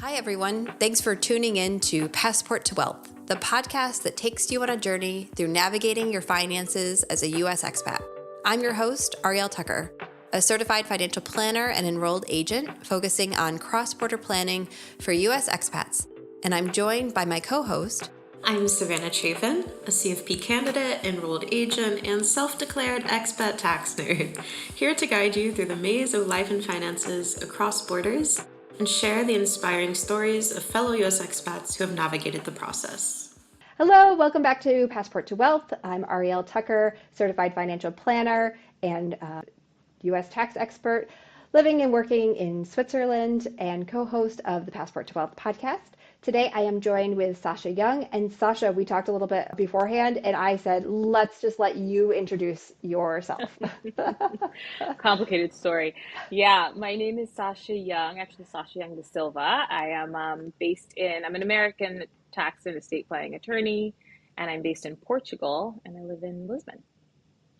Hi, everyone. Thanks for tuning in to Passport to Wealth, the podcast that takes you on a journey through navigating your finances as a U.S. expat. I'm your host, Arielle Tucker, a certified financial planner and enrolled agent focusing on cross-border planning for U.S. expats. And I'm joined by my co-host. I'm Savannah Chafin, a CFP candidate, enrolled agent, and self-declared expat tax nerd, here to guide you through the maze of life and finances across borders and share the inspiring stories of fellow U.S. expats who have navigated the process. Hello, welcome back to Passport to Wealth. I'm Arielle Tucker, certified financial planner and U.S. tax expert, living and working in Switzerland and co-host of the Passport to Wealth podcast. Today I am joined with Sasha Young. And Sasha, we talked a little bit beforehand and I said, let's just let you introduce yourself. Complicated story. Yeah, my name is Sasha Young, actually Sasha Young da Silva. I am I'm an American tax and estate planning attorney, and I'm based in Portugal, and I live in Lisbon.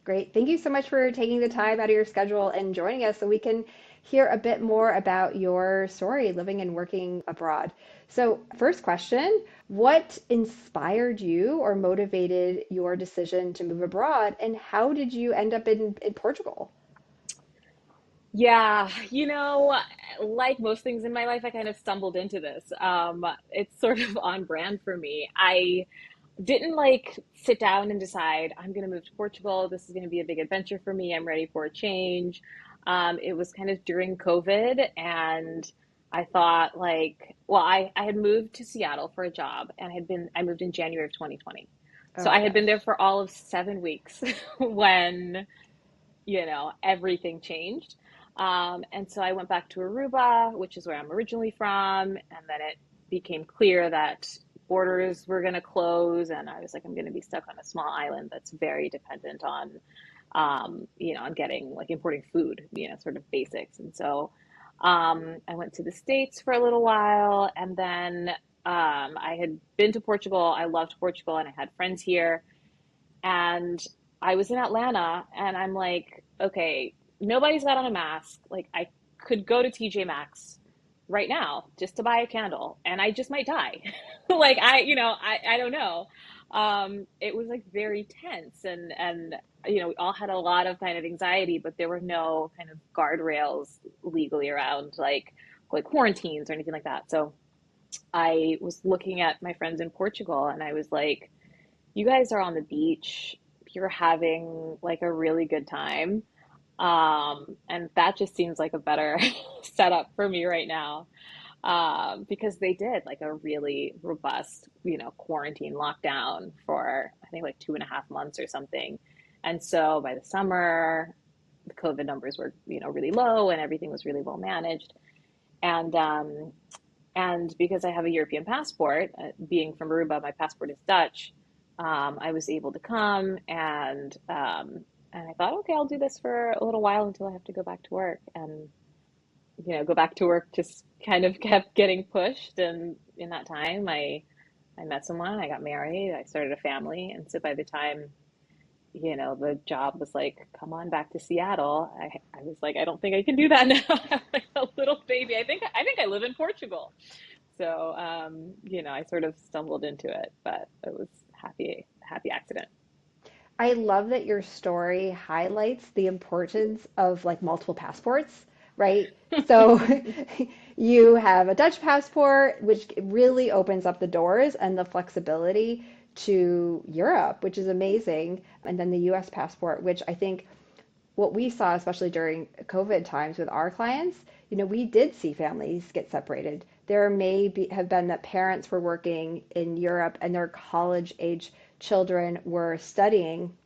Great. Thank you so much for taking the time out of your schedule and joining us so we can hear a bit more about your story living and working abroad. So, first question, what inspired you or motivated your decision to move abroad, and how did you end up in Portugal? Yeah, like most things in my life, I kind of stumbled into this. It's sort of on brand for me. I didn't like sit down and decide I'm going to move to Portugal. This is going to be a big adventure for me. I'm ready for a change. It was kind of during COVID, and I thought I had moved to Seattle for a job, and I moved in January of 2020. Oh So I my had been gosh. there for all of 7 weeks when, everything changed. And so I went back to Aruba, which is where I'm originally from, and then it became clear that borders were going to close, and I was like, I'm going to be stuck on a small island that's very dependent on, on getting like importing food, sort of basics. And so I went to the States for a little while, and then I had been to Portugal. I loved Portugal, and I had friends here, and I was in Atlanta, and I'm like, okay, nobody's got on a mask. Like, I could go to TJ Maxx right now just to buy a candle, and I just might die. Like, I don't know. It was like very tense, and we all had a lot of kind of anxiety, but there were no kind of guardrails legally around like quarantines or anything like that. So I was looking at my friends in Portugal, and I was like, you guys are on the beach, you're having like a really good time. And that just seems like a better setup for me right now. Because they did like a really robust, quarantine lockdown for I think like 2.5 months or something. And so by the summer, the COVID numbers were, really low, and everything was really well managed. And because I have a European passport, being from Aruba, my passport is Dutch. I was able to come, and I thought, okay, I'll do this for a little while until I have to go back to work. And go back to work just kind of kept getting pushed. And in that time, I met someone, I got married, I started a family, and so by the time the job was like, come on back to Seattle. I was like, I don't think I can do that now. I have like a little baby. I think I live in Portugal. So, I sort of stumbled into it, but it was happy accident. I love that your story highlights the importance of like multiple passports, right? So you have a Dutch passport, which really opens up the doors and the flexibility to Europe, which is amazing. And then the US passport, which I think what we saw, especially during COVID times with our clients, we did see families get separated. There have been that parents were working in Europe and their college age children were studying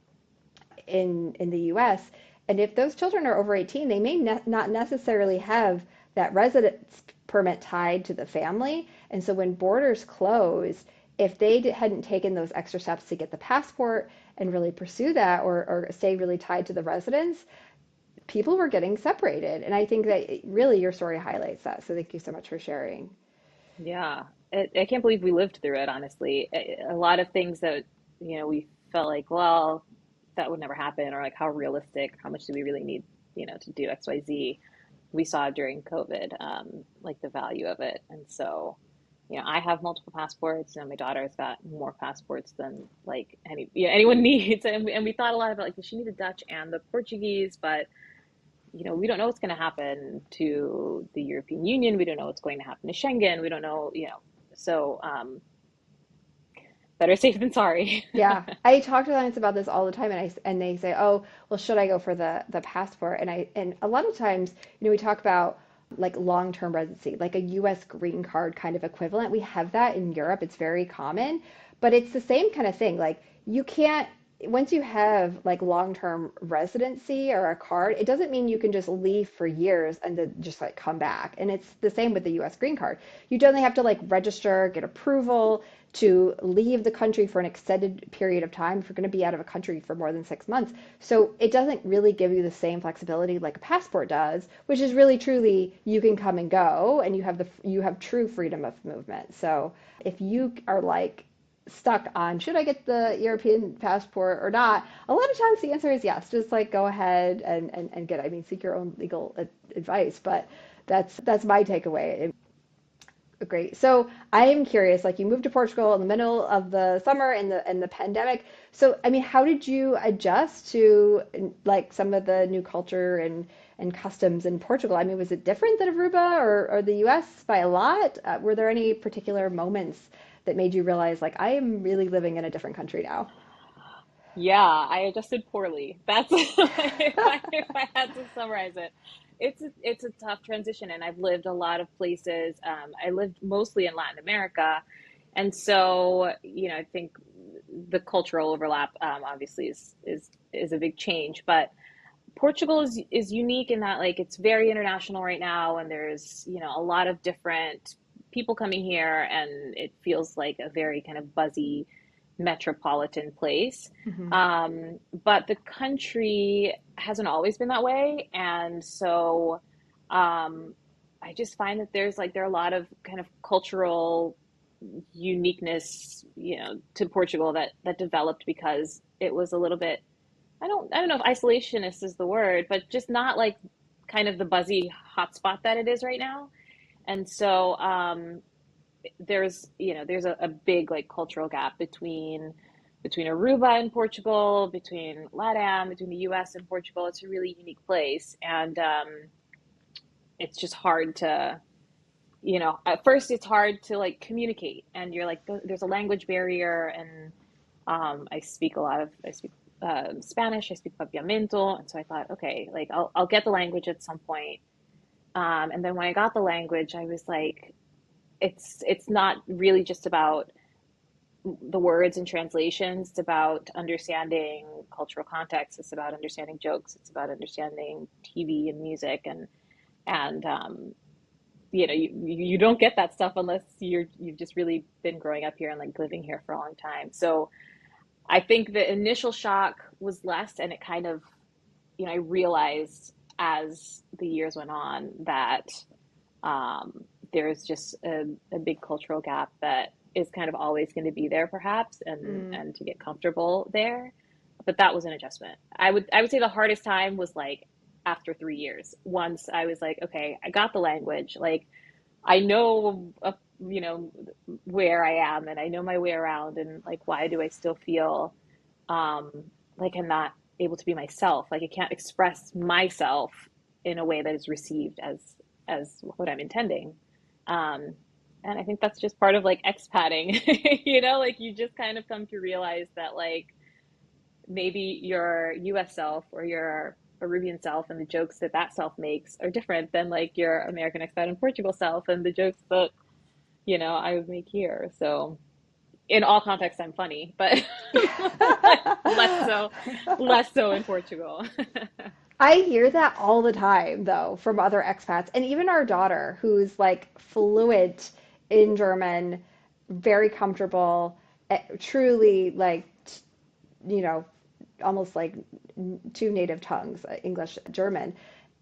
in the US. And if those children are over 18, they may not necessarily have that residence permit tied to the family. And so when borders close, if they hadn't taken those extra steps to get the passport and really pursue that or stay really tied to the residence, people were getting separated. And I think that really your story highlights that. So thank you so much for sharing. Yeah, I can't believe we lived through it, honestly. A lot of things that, we felt like, well, that would never happen, or like how realistic, how much do we really need, to do XYZ. we saw during COVID, like the value of it. And so, I have multiple passports, and my daughter's got more passports than like anyone needs. And we thought a lot about like, does she need the Dutch and the Portuguese? But we don't know what's going to happen to the European Union. We don't know what's going to happen to Schengen. We don't know, so better safe than sorry. Yeah, I talk to clients about this all the time, and they say, "Oh, well, should I go for the passport?" And a lot of times, we talk about like long-term residency, like a U.S. green card kind of equivalent. We have that in Europe. It's very common, but it's the same kind of thing. Like you can't once you have like long-term residency or a card, it doesn't mean you can just leave for years and then just like come back. And it's the same with the US green card. You generally have to like register, get approval to leave the country for an extended period of time if you're going to be out of a country for more than 6 months. So it doesn't really give you the same flexibility like a passport does, which is really truly you can come and go and you have true freedom of movement. So if you are like stuck on should I get the European passport or not, a lot of times the answer is yes. Just like go ahead and get it. I mean, seek your own legal advice, but that's my takeaway. Great. So I am curious, like you moved to Portugal in the middle of the summer and the pandemic. So I mean, how did you adjust to like some of the new culture and customs in Portugal? I mean, was it different than Aruba or the US by a lot? Were there any particular moments that made you realize like I am really living in a different country now? Yeah, I adjusted poorly. That's if I had to summarize it. It's a tough transition, and I've lived a lot of places. I lived mostly in Latin America, and so I think the cultural overlap obviously is a big change. But Portugal is unique in that like it's very international right now, and there's a lot of different people coming here, and it feels like a very kind of buzzy metropolitan place. Hmm. But the country hasn't always been that way. And so I just find that there are a lot of kind of cultural uniqueness, to Portugal that developed because it was a little bit, I don't know if isolationist is the word, but just not like kind of the buzzy hotspot that it is right now. And so there's a big like cultural gap between Aruba and Portugal, between LATAM, between the US and Portugal. It's a really unique place, and it's just hard to at first it's hard to like communicate, and you're like there's a language barrier, and I speak Spanish, I speak papiamento, and so I thought, okay, like I'll get the language at some point. And then when I got the language, I was like, it's not really just about the words and translations. It's about understanding cultural context. It's about understanding jokes. It's about understanding TV and music, and you don't get that stuff unless you've just really been growing up here and like living here for a long time. So I think the initial shock was less, and it kind of I realized as the years went on that there's just a big cultural gap that is kind of always going to be there, perhaps, Mm. and to get comfortable there. But that was an adjustment. I would say the hardest time was like after 3 years. Once I was like, okay, I got the language. Like I know, where I am, and I know my way around, and like why do I still feel um, like I'm not able to be myself? Like I can't express myself in a way that is received as what I'm intending. Um, and I think that's just part of like expatting, like you just kind of come to realize that like maybe your US self or your Peruvian self and the jokes that self makes are different than like your American expat in Portugal self and the jokes that, I would make here. So in all contexts, I'm funny, but less so in Portugal. I hear that all the time, though, from other expats, and even our daughter, who's like fluent in German, very comfortable, truly like, you know, almost like two native tongues, English, German.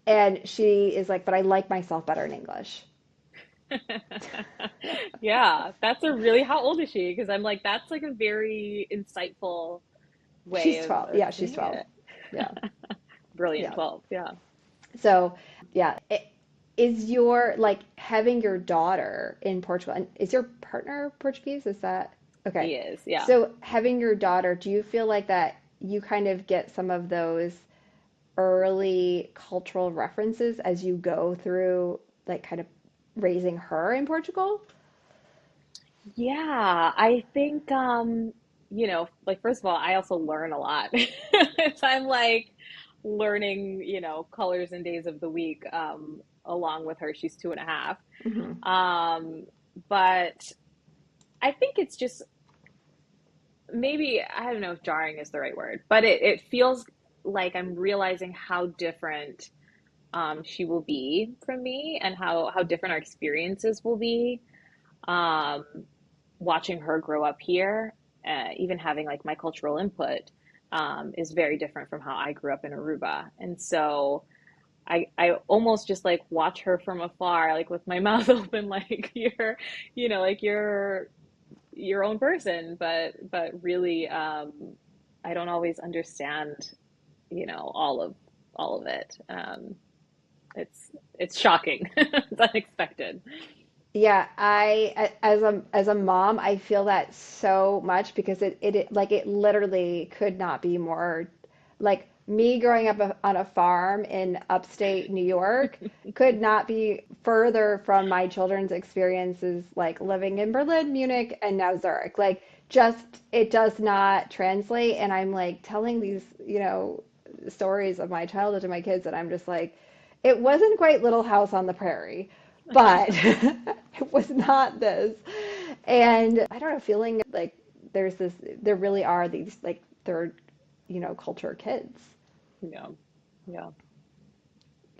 And she is like, but I like myself better in English. Yeah, that's a really, how old is she? Because I'm like, that's like a very insightful way She's of, 12. of Yeah, she's seeing 12. it. Yeah. Brilliant, Yeah. 12. Yeah. So, yeah. is your like having your daughter in Portugal, and is your partner Portuguese? Is that okay? He is, yeah. So having your daughter, do you feel like that you kind of get some of those early cultural references as you go through like kind of raising her in Portugal? Yeah, I think like first of all, I also learn a lot. So I'm like learning, colors and days of the week along with her. She's 2.5. Hmm. But I think it's just maybe I don't know if jarring is the right word, but it feels like I'm realizing how different she will be from me and how different our experiences will be. Um, Watching her grow up here, even having like my cultural input, is very different from how I grew up in Aruba. And so I almost just like watch her from afar, like with my mouth open, like like you're your own person, but really, I don't always understand, all of it. It's shocking. It's unexpected. Yeah, as a mom, I feel that so much because it like it literally could not be more like me growing up on a farm in upstate New York could not be further from my children's experiences like living in Berlin, Munich, and now Zurich. Like just it does not translate, and I'm like telling these, stories of my childhood to my kids, and I'm just like, it wasn't quite Little House on the Prairie, but it was not this. And I don't know, feeling like there really are these like third, culture kids. Yeah. Yeah.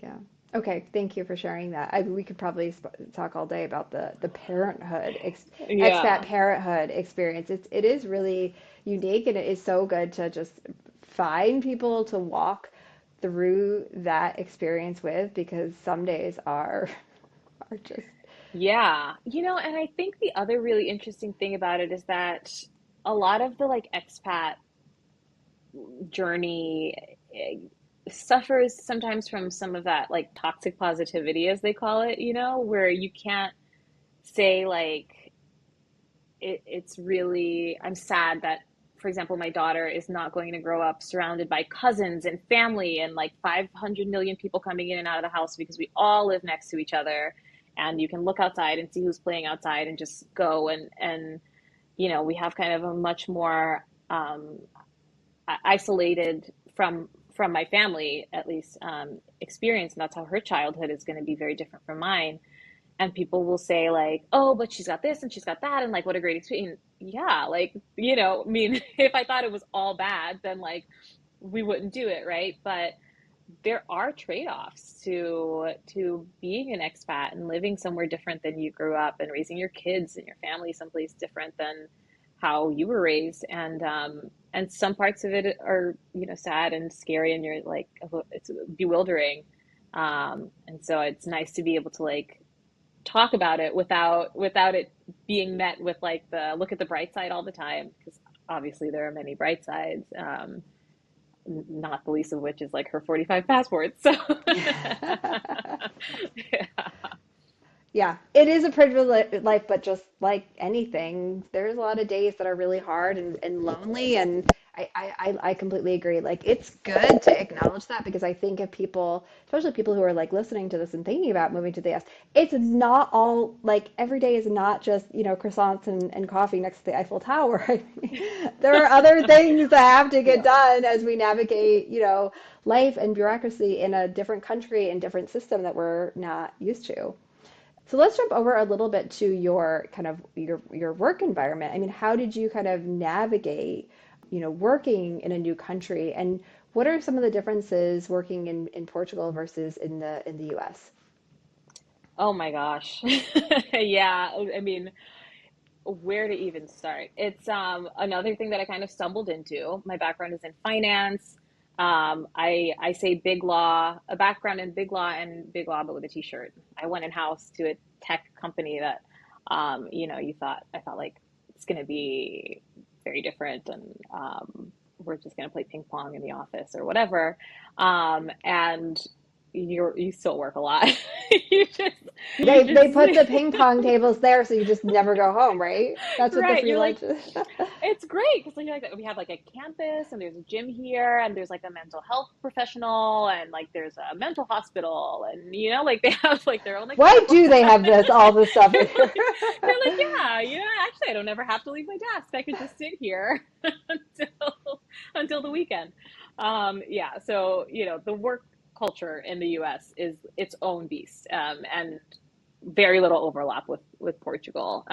Yeah. Okay, thank you for sharing that. We could probably talk all day about the expat Yeah. parenthood experience. It is really unique, and it is so good to just find people to walk through that experience with, because some days are just Yeah. And I think the other really interesting thing about it is that a lot of the like expat journey suffers sometimes from some of that like toxic positivity, as they call it, where you can't say like it's really, I'm sad that, for example, my daughter is not going to grow up surrounded by cousins and family and like 500 million people coming in and out of the house, because we all live next to each other and you can look outside and see who's playing outside and just go, and we have kind of a much more isolated from my family, at least, experience, and that's how her childhood is going to be very different from mine. And people will say like, oh, but she's got this and she's got that, and like what a great experience. Yeah, like, I mean, if I thought it was all bad, then like we wouldn't do it, right? But there are trade-offs to being an expat and living somewhere different than you grew up, and raising your kids and your family someplace different than how you were raised. And some parts of it are, sad and scary, and you're like, oh, it's bewildering. And so it's nice to be able to like talk about it without it being met with like the look at the bright side all the time, because obviously there are many bright sides, not the least of which is like her 45 passports. So yeah. Yeah, it is a privileged life, but just like anything, there's a lot of days that are really hard and lonely. And I completely agree. Like, it's good to acknowledge that, because I think if people, especially people who are like listening to this and thinking about moving to the US, it's not all like every day is not just, croissants and coffee next to the Eiffel Tower. I mean, there are other things that have to get Yeah. done as we navigate, life and bureaucracy in a different country and different system that we're not used to. So let's jump over a little bit to your kind of your work environment. I mean, how did you kind of navigate, working in a new country, and what are some of the differences working in Portugal versus in the US? Oh my gosh. Yeah, I mean, where to even start? It's another thing that I kind of stumbled into. My background is in finance. I say big law, a background in big law, and big law, but with a t-shirt. I went in house to a tech company that, I thought like it's going to be very different, and we're just going to play ping pong in the office or whatever. And you still work a lot. You just you They just put the ping pong tables there so you just never go home, right? That's what the right. free You're like, lunch is. it's great because like we have like a campus and there's a gym here and there's like a mental health professional and like there's a mental hospital and like they have like their own like Why medical do they center. have this all this stuff in here? They're like, yeah, actually I don't ever have to leave my desk. I could just sit here until the weekend. Yeah, so the work culture in the US is its own beast, and very little overlap with Portugal.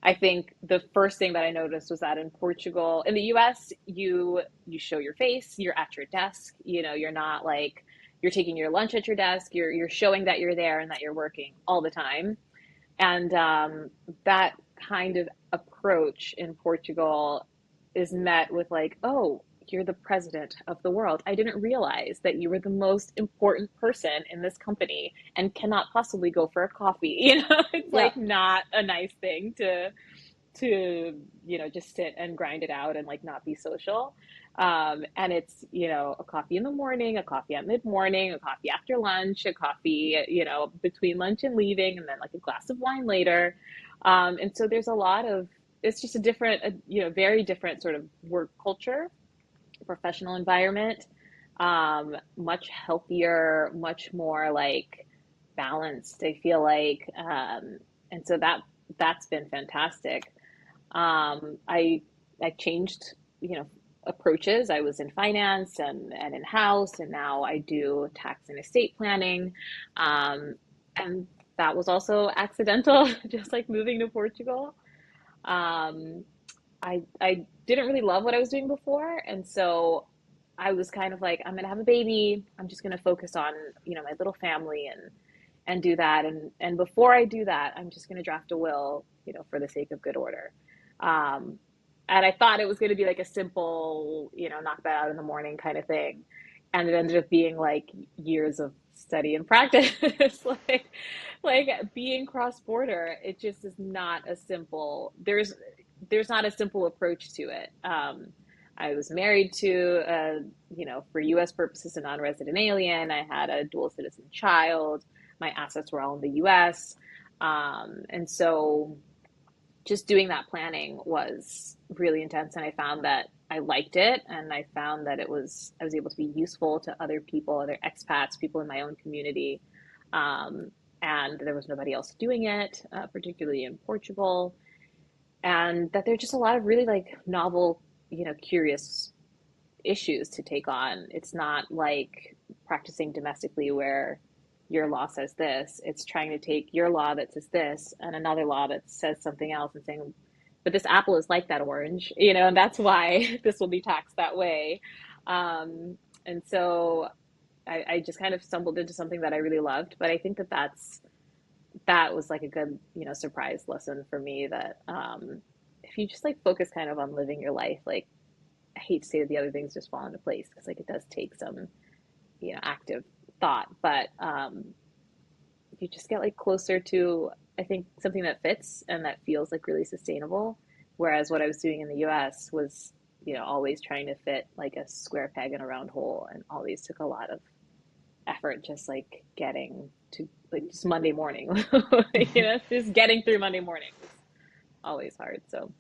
I think the first thing that I noticed was that in Portugal, in the US, you show your face, you're at your desk, you're not like you're taking your lunch at your desk, you're showing that you're there and that you're working all the time. And that kind of approach in Portugal is met with like, oh, you're the president of the world. I didn't realize that you were the most important person in this company and cannot possibly go for a coffee. It's Yeah. like not a nice thing to just sit and grind it out and like not be social. And it's a coffee in the morning, a coffee at mid-morning, a coffee after lunch, a coffee between lunch and leaving, and then like a glass of wine later. And so there's a lot of it's just a different very different sort of work culture, professional environment, much healthier, much more like balanced, I feel like. And so that's been fantastic. I changed, approaches. I was in finance and in house, and now I do tax and estate planning. And that was also accidental, just like moving to Portugal. Um, I didn't really love what I was doing before, and so I was kind of like, I'm gonna have a baby. I'm just gonna focus on, my little family and do that. And before I do that, I'm just gonna draft a will, for the sake of good order. Um, and I thought it was gonna be like a simple, knock that out in the morning kind of thing. And it ended up being like years of study and practice. Like being cross border, it just is not a simple. There's not a simple approach to it. I was married to for U.S. purposes, a non-resident alien. I had a dual citizen child. My assets were all in the U.S. And so just doing that planning was really intense. And I found that I liked it. And I found that I was able to be useful to other people, other expats, people in my own community. Um, and there was nobody else doing it, particularly in Portugal. And that there's just a lot of really like novel, curious issues to take on. It's not like practicing domestically where your law says this. It's trying to take your law that says this and another law that says something else and saying, but this apple is like that orange, and that's why this will be taxed that way. And so I just kind of stumbled into something that I really loved. But I think that was like a good, surprise lesson for me that if you just like focus kind of on living your life, like I hate to say that the other things just fall into place because like it does take some, active thought, but you just get like closer to, I think, something that fits and that feels like really sustainable. Whereas what I was doing in the US was, always trying to fit like a square peg in a round hole and always took a lot of effort just like getting to like just Monday morning. Just getting through Monday morning was always hard. So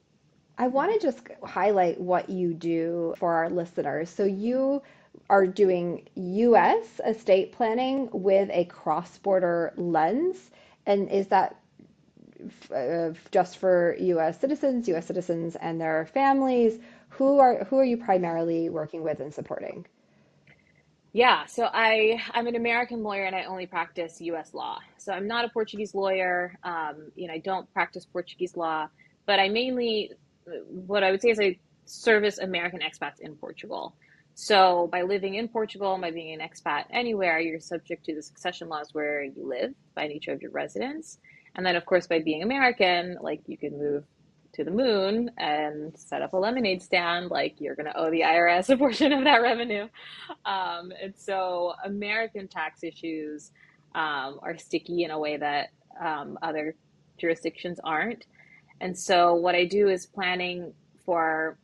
I want to just highlight what you do for our listeners. So you are doing US estate planning with a cross-border lens. And is that just for US citizens and their families? Who are you primarily working with and supporting? yeah, so I'm an American lawyer and I only practice US law. So I'm not a Portuguese lawyer. I don't practice Portuguese law, but I mainly what I would say is I service American expats in Portugal. So by living in Portugal, by being an expat anywhere, you're subject to the succession laws where you live by nature of your residence. And then of course by being American, like you can move to the moon and set up a lemonade stand, like you're going to owe the IRS a portion of that revenue. And so American tax issues are sticky in a way that other jurisdictions aren't. And so what I do is planning for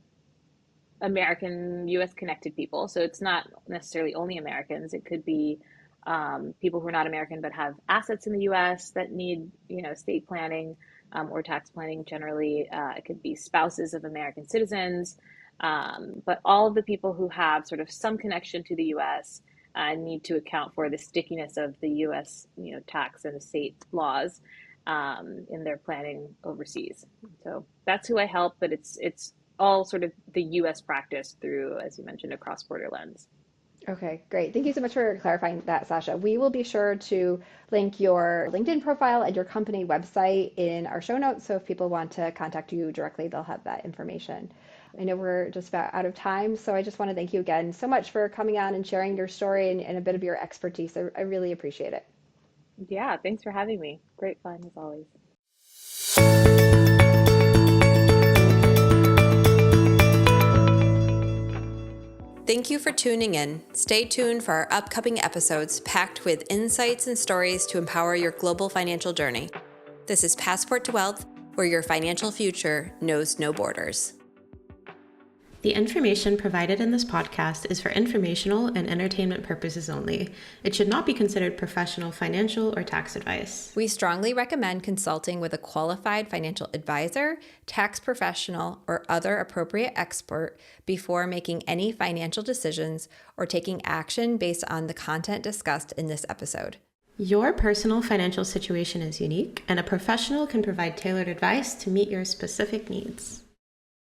American US connected people. So it's not necessarily only Americans. It could be people who are not American but have assets in the US that need, estate planning or tax planning generally. It could be spouses of American citizens, but all of the people who have sort of some connection to the US need to account for the stickiness of the US, tax and estate laws in their planning overseas. So that's who I help, but it's all sort of the US practice through, as you mentioned, a cross-border lens. Okay, great. Thank you so much for clarifying that, Sasha. We will be sure to link your LinkedIn profile and your company website in our show notes. So if people want to contact you directly, they'll have that information. I know we're just about out of time, so I just want to thank you again so much for coming on and sharing your story and a bit of your expertise. I really appreciate it. Yeah, thanks for having me. Great fun as always. Thank you for tuning in. Stay tuned for our upcoming episodes packed with insights and stories to empower your global financial journey. This is Passport to Wealth, where your financial future knows no borders. The information provided in this podcast is for informational and entertainment purposes only. It should not be considered professional, financial, or tax advice. We strongly recommend consulting with a qualified financial advisor, tax professional, or other appropriate expert before making any financial decisions or taking action based on the content discussed in this episode. Your personal financial situation is unique, and a professional can provide tailored advice to meet your specific needs.